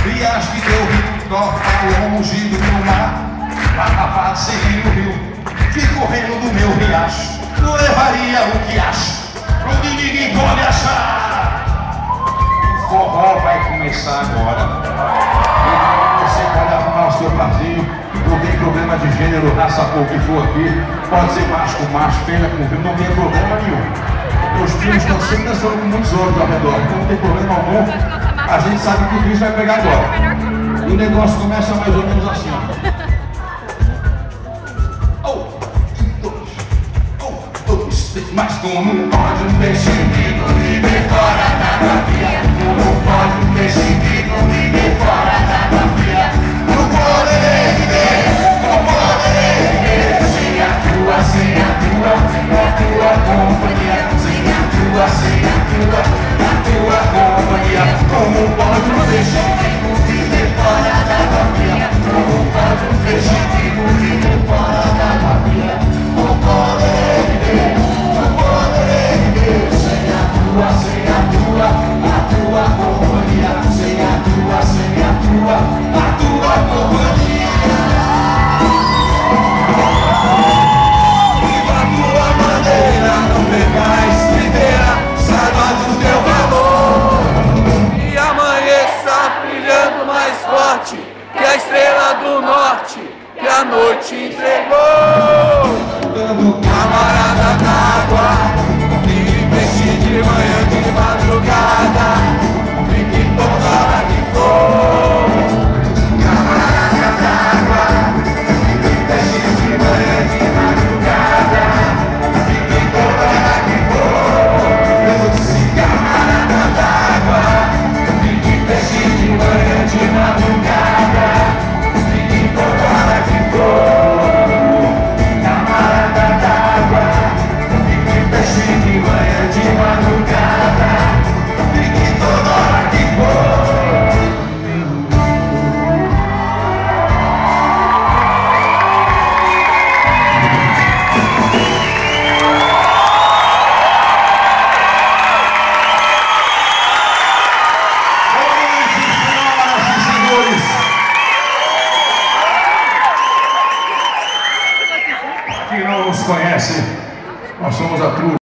Riacho que deu rio, toca longe do meu mar. Lavado seguindo o rio, fico correndo do meu riacho. Levaria o que acho, onde ninguém pode achar. O forró vai começar agora. E você pode arrumar o seu parzinho. Não tem problema de gênero, raça, cor que for aqui. Pode ser macho com macho, fêmea com fêmea, não tem problema nenhum. Meus primos estão sempre dançando com muitos outros ao redor, então não tem problema algum. A gente sabe que o bicho vai pegar agora. E o negócio começa mais ou menos assim, ó. Mas como pode um peixe vivo viver fora d'água fria? Como pode um peixe vivo viver fora d'água fria? Não poderei viver, não poderei viver sem a tua companhia. Sem a tua companhia. Como pode um peixe vivo viver fora d'água fria? Como pode um peixe vivo viver fora d'água fria? Não poderei viver. Sem a tua companhia, sem a tua companhia. Viva a tua bandeira, não pegais primeira, saiba do teu valor. E amanheça brilhando mais forte que a estrela do norte que a noite entregou. Dando camarada d'água, de manhã, de madrugada, fique toda hora que for. Camarada d'água, peixe de manhã, de madrugada, fique toda hora que for. Eu disse camarada d'água, fique peixe de manhã, de madrugada, fique toda hora que for. Camarada d'água, fique peixe de manhã, de madrugada, fique toda hora que for. Boa noite, senhoras e senhores. Quem não nos conhece, nós somos a trupe.